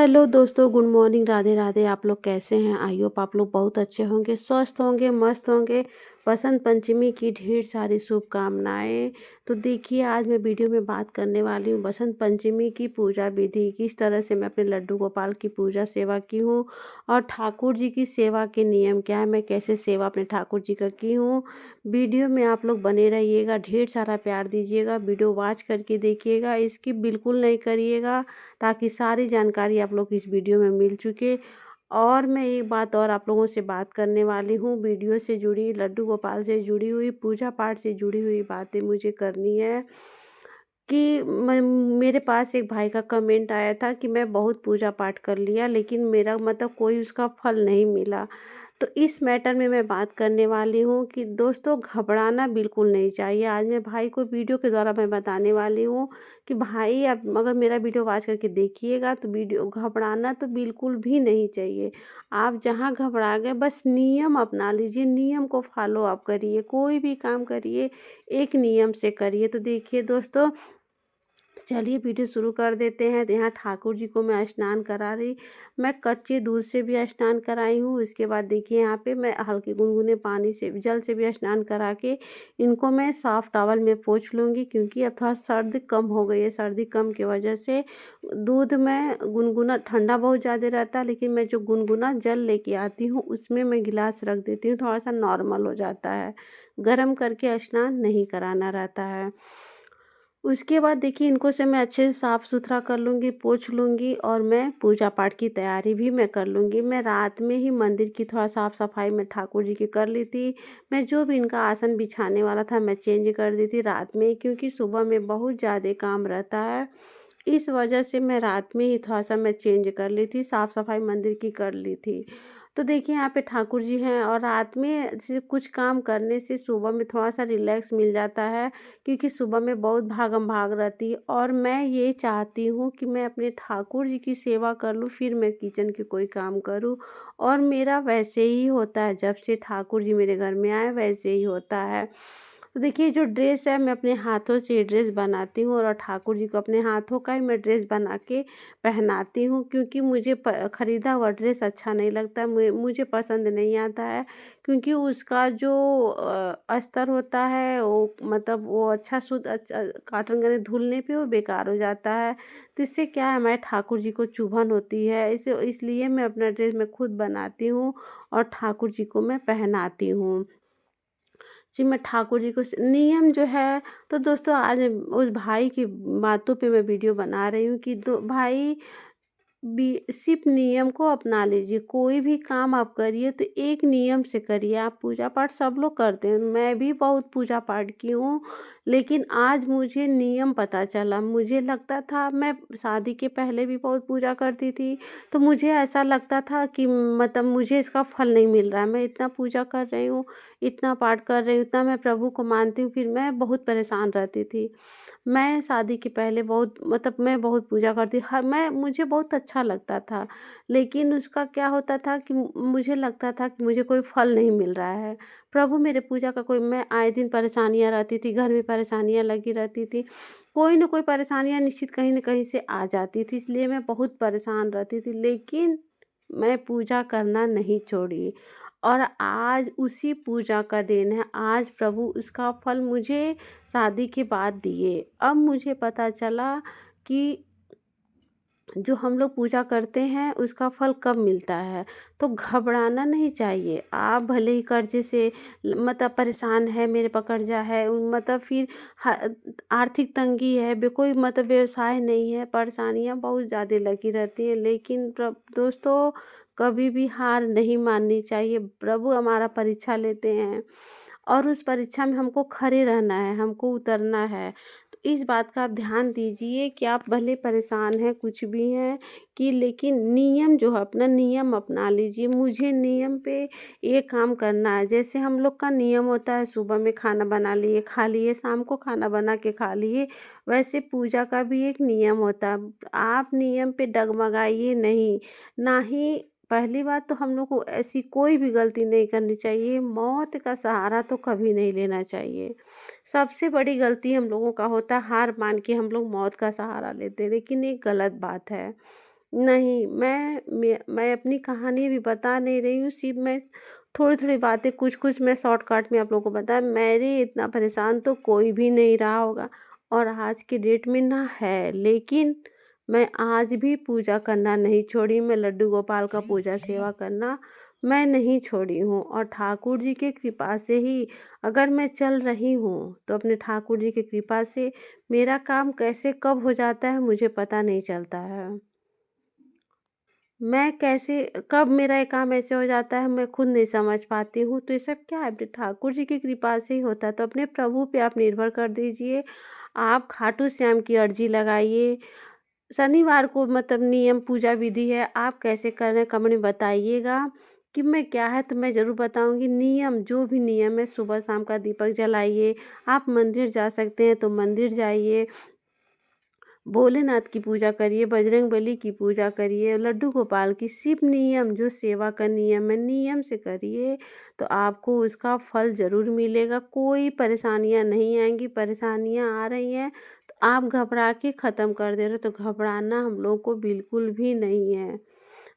Hello दोस्तों, good morning, Radhe Radhe. आप लोग कैसे हैं? आई होप आप लोग बहुत अच्छे होंगे, स्वस्थ होंगे, मस्त होंगे। बसंत पंचमी की ढेर सारी शुभकामनाएं। तो देखिए, आज मैं वीडियो में बात करने वाली हूँ बसंत पंचमी की पूजा विधि, किस तरह से मैं अपने लड्डू गोपाल की पूजा सेवा की हूँ और ठाकुर जी की सेवा के नियम क्या है, मैं कैसे सेवा अपने ठाकुर जी का की हूँ। वीडियो में आप लोग बने रहिएगा, ढेर सारा प्यार दीजिएगा, वीडियो वॉच करके देखिएगा, स्किप बिल्कुल नहीं करिएगा, ताकि सारी जानकारी आप लोग को इस वीडियो में मिल चुके। और मैं एक बात और आप लोगों से बात करने वाली हूँ, वीडियो से जुड़ी, लड्डू गोपाल से जुड़ी हुई, पूजा पाठ से जुड़ी हुई बातें मुझे करनी है। कि मेरे पास एक भाई का कमेंट आया था कि मैं बहुत पूजा पाठ कर लिया, लेकिन मेरा मतलब कोई उसका फल नहीं मिला। तो इस मैटर में मैं बात करने वाली हूँ कि दोस्तों, घबराना बिल्कुल नहीं चाहिए। आज मैं भाई को वीडियो के द्वारा मैं बताने वाली हूँ कि भाई, आप अगर मेरा वीडियो वॉच करके देखिएगा तो वीडियो, घबराना तो बिल्कुल भी नहीं चाहिए। आप जहाँ घबरा गए, बस नियम अपना लीजिए, नियम को फॉलो आप करिए, कोई भी काम करिए एक नियम से करिए। तो देखिए दोस्तों, चलिए वीडियो शुरू कर देते हैं। तो यहाँ ठाकुर जी को मैं स्नान करा रही, मैं कच्चे दूध से भी स्नान कराई हूँ। इसके बाद देखिए, यहाँ पे मैं हल्के गुनगुने पानी से, जल से भी स्नान करा के इनको मैं साफ़ टॉवल में पोंछ लूँगी, क्योंकि अब थोड़ा सर्दी कम हो गई है। सर्दी कम की वजह से दूध में गुनगुना, ठंडा बहुत ज़्यादा रहता है, लेकिन मैं जो गुनगुना जल लेके आती हूँ उसमें मैं गिलास रख देती हूँ, थोड़ा सा नॉर्मल हो जाता है। गर्म करके स्नान नहीं कराना रहता है। उसके बाद देखिए, इनको से मैं अच्छे से साफ़ सुथरा कर लूँगी, पोंछ लूँगी, और मैं पूजा पाठ की तैयारी भी मैं कर लूँगी। मैं रात में ही मंदिर की थोड़ा साफ़ सफाई मैं ठाकुर जी की कर ली थी। मैं जो भी इनका आसन बिछाने वाला था मैं चेंज कर दी थी रात में ही, क्योंकि सुबह में बहुत ज़्यादा काम रहता है। इस वजह से मैं रात में ही थोड़ा-सा मैं चेंज कर ली थी, साफ़-सफ़ाई मंदिर की कर ली थी। तो देखिए, यहाँ पे ठाकुर जी हैं, और रात में जैसे कुछ काम करने से सुबह में थोड़ा-सा रिलैक्स मिल जाता है, क्योंकि सुबह में बहुत भागम-भाग रहती है, और मैं ये चाहती हूँ कि मैं अपने ठाकुर जी की सेवा कर लूँ, फिर मैं किचन के कोई काम करूँ। और मेरा वैसे ही होता है, जब से ठाकुर जी मेरे घर में आए वैसे ही होता है। तो देखिए, जो ड्रेस है मैं अपने हाथों से ये ड्रेस बनाती हूँ, और ठाकुर जी को अपने हाथों का ही मैं ड्रेस बना के पहनाती हूँ, क्योंकि मुझे खरीदा हुआ ड्रेस अच्छा नहीं लगता, मुझे पसंद नहीं आता है। क्योंकि उसका जो अस्तर होता है, वो मतलब वो अच्छा शुद्ध, अच्छा कॉटन का धुलने पे वो बेकार हो जाता है। तो इससे क्या है, हमारे ठाकुर जी को चुभन होती है, इसलिए मैं अपना ड्रेस मैं खुद बनाती हूँ और ठाकुर जी को मैं पहनाती हूँ। जी, मैं ठाकुर जी को नियम जो है, तो दोस्तों आज उस भाई की बातों पे मैं वीडियो बना रही हूँ कि दो भाई सिर्फ नियम को अपना लीजिए। कोई भी काम आप करिए तो एक नियम से करिए। आप पूजा पाठ सब लोग करते हैं, मैं भी बहुत पूजा पाठ की हूँ, लेकिन आज मुझे नियम पता चला। मुझे लगता था, मैं शादी के पहले भी बहुत पूजा करती थी, तो मुझे ऐसा लगता था कि मतलब मुझे इसका फल नहीं मिल रहा है। मैं इतना पूजा कर रही हूँ, इतना पाठ कर रही हूँ, इतना मैं प्रभु को मानती हूँ, फिर मैं बहुत परेशान रहती थी। मैं शादी के पहले बहुत, मतलब मैं बहुत पूजा करती, हर मैं मुझे बहुत अच्छा लगता था, लेकिन उसका क्या होता था कि मुझे लगता था कि मुझे कोई फल नहीं मिल रहा है। प्रभु मेरे पूजा का कोई, मैं आए दिन परेशानियाँ रहती थी, घर में परेशानियाँ लगी रहती थी, कोई न कोई परेशानियाँ निश्चित कहीं न कहीं से आ जाती थी, इसलिए मैं बहुत परेशान रहती थी, लेकिन मैं पूजा करना नहीं छोड़ी। और आज उसी पूजा का दिन है, आज प्रभु उसका फल मुझे शादी के बाद दिए। अब मुझे पता चला कि जो हम लोग पूजा करते हैं उसका फल कब मिलता है। तो घबराना नहीं चाहिए। आप भले ही कर्जे से मतलब परेशान है, मेरे पर कर्जा है, मतलब फिर आर्थिक तंगी है, कोई मतलब व्यवसाय नहीं है, परेशानियां बहुत ज़्यादा लगी रहती हैं, लेकिन दोस्तों, कभी भी हार नहीं माननी चाहिए। प्रभु हमारा परीक्षा लेते हैं, और उस परीक्षा में हमको खड़े रहना है, हमको उतरना है। तो इस बात का आप ध्यान दीजिए कि आप भले परेशान हैं, कुछ भी हैं, कि लेकिन नियम जो है, अपना नियम अपना लीजिए। मुझे नियम पे ये काम करना है। जैसे हम लोग का नियम होता है, सुबह में खाना बना लिए खा लिए, शाम को खाना बना के खा लिए, वैसे पूजा का भी एक नियम होता है। आप नियम पे डगमगाइए नहीं। ना ही, पहली बात तो हम लोग को ऐसी कोई भी गलती नहीं करनी चाहिए, मौत का सहारा तो कभी नहीं लेना चाहिए। सबसे बड़ी गलती हम लोगों का होता है, हार मान के हम लोग मौत का सहारा लेते हैं, लेकिन ये गलत बात है। नहीं, मैं अपनी कहानी अभी बता नहीं रही हूँ, सिर्फ़ मैं थोड़ी-थोड़ी बातें कुछ-कुछ मैं शॉर्टकट में आप लोगों को बताया। मेरे इतना परेशान तो कोई भी नहीं रहा होगा और आज की डेट में ना है, लेकिन मैं आज भी पूजा करना नहीं छोड़ी, मैं लड्डू गोपाल का पूजा सेवा करना मैं नहीं छोड़ी हूँ और ठाकुर जी की कृपा से ही अगर मैं चल रही हूँ, तो अपने ठाकुर जी की कृपा से मेरा काम कैसे कब हो जाता है मुझे पता नहीं चलता है। मैं कैसे कब मेरा ये काम ऐसे हो जाता है मैं खुद नहीं समझ पाती हूँ। तो ये सब क्या है अपने ठाकुर जी की कृपा से ही होता है। तो अपने प्रभु पे आप निर्भर कर दीजिए। आप खाटू श्याम की अर्जी लगाइए। शनिवार को मतलब नियम पूजा विधि है, आप कैसे कर रहे हैं कमेंट में बताइएगा कि मैं क्या है तो मैं ज़रूर बताऊँगी। नियम जो भी नियम है सुबह शाम का दीपक जलाइए। आप मंदिर जा सकते हैं तो मंदिर जाइए। भोलेनाथ की पूजा करिए, बजरंगबली की पूजा करिए, लड्डू गोपाल की सिर्फ़ नियम जो सेवा का नियम है, नियम से करिए तो आपको उसका फल ज़रूर मिलेगा। कोई परेशानियाँ नहीं आएँगी, परेशानियाँ आ रही हैं तो आप घबरा के ख़त्म कर दे रहे हो, तो घबराना हम लोगों को बिल्कुल भी नहीं है।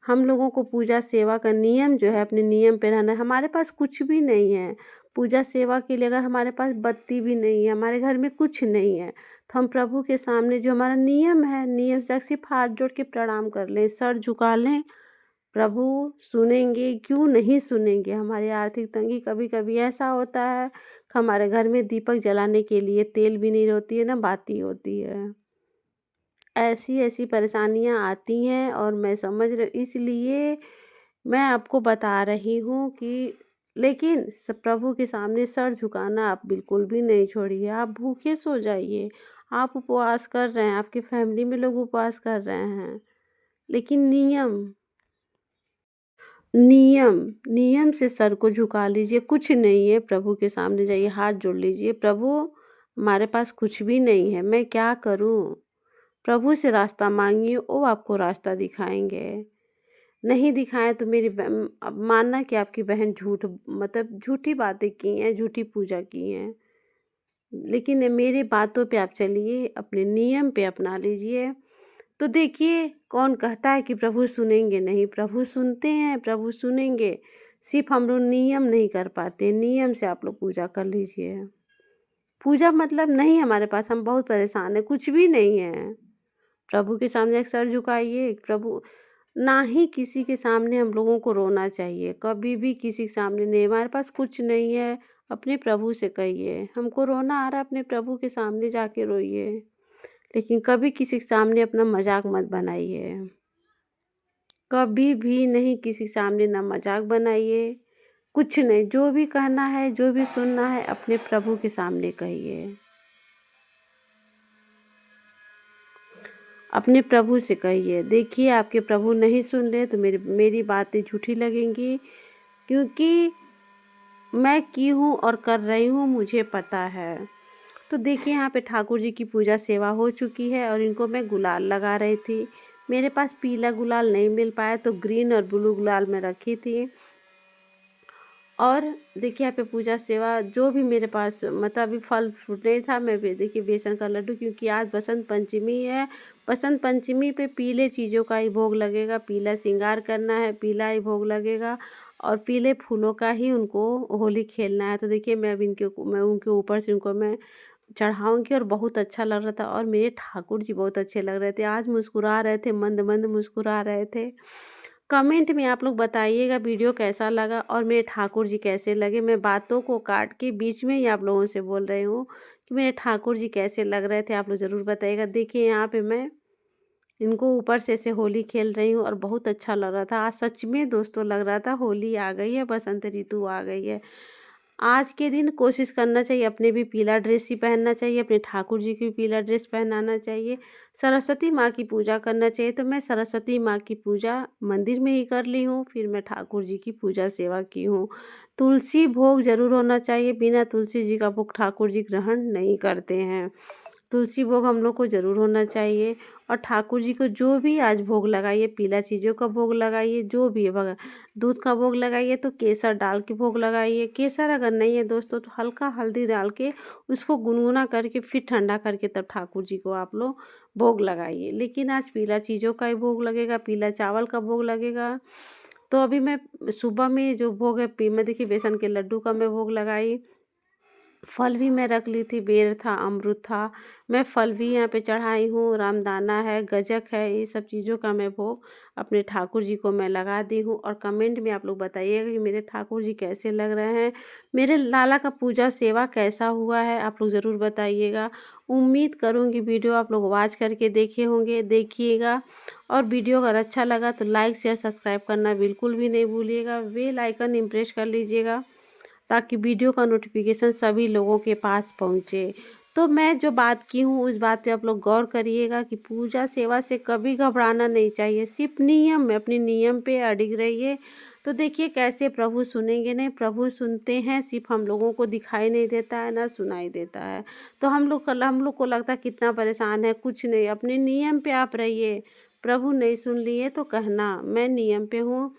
हम लोगों को पूजा सेवा का नियम जो है अपने नियम पे रहना है। हमारे पास कुछ भी नहीं है, पूजा सेवा के लिए अगर हमारे पास बत्ती भी नहीं है, हमारे घर में कुछ नहीं है, तो हम प्रभु के सामने जो हमारा नियम है, नियम से सिर्फ़ हाथ जोड़ के प्रणाम कर लें, सर झुका लें, प्रभु सुनेंगे, क्यों नहीं सुनेंगे। हमारी आर्थिक तंगी कभी-कभी ऐसा होता है कि हमारे घर में दीपक जलाने के लिए तेल भी नहीं होती है, ना बाती होती है। ऐसी-ऐसी परेशानियाँ आती हैं और मैं समझ रही इसलिए मैं आपको बता रही हूँ कि लेकिन प्रभु के सामने सर झुकाना आप बिल्कुल भी नहीं छोड़िए। आप भूखे सो जाइए। आप उपवास कर रहे हैं, आपकी फैमिली में लोग उपवास कर रहे हैं, लेकिन नियम नियम से सर को झुका लीजिए। कुछ नहीं है, प्रभु के सामने जाइए, हाथ जोड़ लीजिए, प्रभु हमारे पास कुछ भी नहीं है, मैं क्या करूँ? प्रभु से रास्ता मांगिए, वो आपको रास्ता दिखाएंगे। नहीं दिखाएं तो अब मानना कि आपकी बहन झूठ मतलब झूठी बातें की हैं, झूठी पूजा की हैं, लेकिन मेरी बातों पे आप चलिए, अपने नियम पे अपना लीजिए। तो देखिए कौन कहता है कि प्रभु सुनेंगे नहीं, प्रभु सुनते हैं, प्रभु सुनेंगे। सिर्फ हम लोग नियम नहीं कर पाते, नियम से आप लोग पूजा कर लीजिए। पूजा मतलब नहीं हमारे पास, हम बहुत परेशान हैं, कुछ भी नहीं है। प्रभु के सामने एक सर झुकाइए। प्रभु ना ही किसी के सामने हम लोगों को रोना चाहिए, कभी भी किसी के सामने नहीं। हमारे पास कुछ नहीं है, अपने प्रभु से कहिए, हमको रोना आ रहा है अपने प्रभु के सामने जाके रोइए, लेकिन कभी किसी के सामने अपना मजाक मत बनाइए। कभी भी नहीं किसी के सामने ना मजाक बनाइए, कुछ नहीं। जो भी कहना है, जो भी सुनना है, अपने प्रभु के सामने कहिए, अपने प्रभु से कहिए। देखिए आपके प्रभु नहीं सुन रहे तो मेरी बातें झूठी लगेंगी, क्योंकि मैं की हूँ और कर रही हूँ, मुझे पता है। तो देखिए यहाँ पे ठाकुर जी की पूजा सेवा हो चुकी है और इनको मैं गुलाल लगा रही थी। मेरे पास पीला गुलाल नहीं मिल पाया तो ग्रीन और ब्लू गुलाल मैं रखी थी। और देखिए यहाँ पे पूजा सेवा जो भी मेरे पास मतलब अभी फल फ्रूट नहीं था, मैं भी देखिए बेसन का लड्डू, क्योंकि आज बसंत पंचमी है। बसंत पंचमी पे पीले चीज़ों का ही भोग लगेगा, पीला श्रृंगार करना है, पीला ही भोग लगेगा और पीले फूलों का ही उनको होली खेलना है। तो देखिए मैं उनके ऊपर से उनको मैं चढ़ाऊँगी और बहुत अच्छा लग रहा था और मेरे ठाकुर जी बहुत अच्छे लग रहे थे। आज मुस्कुरा रहे थे, मंद-मंद मुस्कुरा रहे थे। कमेंट में आप लोग बताइएगा वीडियो कैसा लगा और मेरे ठाकुर जी कैसे लगे। मैं बातों को काट के बीच में ही आप लोगों से बोल रही हूँ कि मेरे ठाकुर जी कैसे लग रहे थे, आप लोग ज़रूर बताइएगा। देखिए यहाँ पे मैं इनको ऊपर से ऐसे होली खेल रही हूँ और बहुत अच्छा लग रहा था। आज सच में दोस्तों लग रहा था होली आ गई है, बसंत ऋतु आ गई है। आज के दिन कोशिश करना चाहिए, अपने भी पीला ड्रेस ही पहनना चाहिए, अपने ठाकुर जी को भी पीला ड्रेस पहनाना चाहिए। सरस्वती माँ की पूजा करना चाहिए, तो मैं सरस्वती माँ की पूजा मंदिर में ही कर ली हूँ, फिर मैं ठाकुर जी की पूजा सेवा की हूँ। तुलसी भोग ज़रूर होना चाहिए, बिना तुलसी जी का भोग ठाकुर जी ग्रहण नहीं करते हैं। तुलसी भोग हम लोग को ज़रूर होना चाहिए। और ठाकुर जी को जो भी आज भोग लगाइए, पीला चीज़ों का भोग लगाइए, जो भी है दूध का भोग लगाइए तो केसर डाल के भोग लगाइए। केसर अगर नहीं है दोस्तों तो हल्का हल्दी डाल के उसको गुनगुना करके फिर ठंडा करके तब ठाकुर जी को आप लोग भोग लगाइए। लेकिन आज पीला चीज़ों का ही भोग लगेगा, पीला चावल का भोग लगेगा। तो अभी मैं सुबह में जो भोग है मैं देखिए बेसन के लड्डू का मैं भोग लगाई। फल भी मैं रख ली थी, बेर था, अमरूद था। मैं फल भी यहाँ पे चढ़ाई हूँ, रामदाना है, गज्जक है, ये सब चीज़ों का मैं भोग अपने ठाकुर जी को मैं लगा दी हूँ। और कमेंट में आप लोग बताइएगा कि मेरे ठाकुर जी कैसे लग रहे हैं, मेरे लाला का पूजा सेवा कैसा हुआ है, आप लोग ज़रूर बताइएगा। उम्मीद करूँगी वीडियो आप लोग वॉच करके देखे होंगे, देखिएगा। और वीडियो अगर अच्छा लगा तो लाइक शेयर सब्सक्राइब करना बिल्कुल भी नहीं भूलिएगा। बेल आइकन इम्प्रेस कर लीजिएगा ताकि वीडियो का नोटिफिकेशन सभी लोगों के पास पहुंचे। तो मैं जो बात की हूँ उस बात पे आप लोग गौर करिएगा कि पूजा सेवा से कभी घबराना नहीं चाहिए, सिर्फ नियम में अपने नियम पे अडिग रहिए। तो देखिए कैसे प्रभु सुनेंगे, नहीं प्रभु सुनते हैं, सिर्फ हम लोगों को दिखाई नहीं देता है ना सुनाई देता है। तो हम लोग को लगता है कितना परेशान है, कुछ नहीं, अपने नियम पे आप रहिए। प्रभु नहीं सुन लिए तो कहना मैं नियम पे हूँ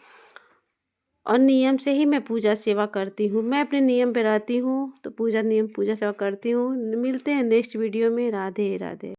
और नियम से ही मैं पूजा सेवा करती हूँ। मैं अपने नियम पे रहती हूँ तो पूजा सेवा करती हूँ। मिलते हैं नेक्स्ट वीडियो में। राधे राधे।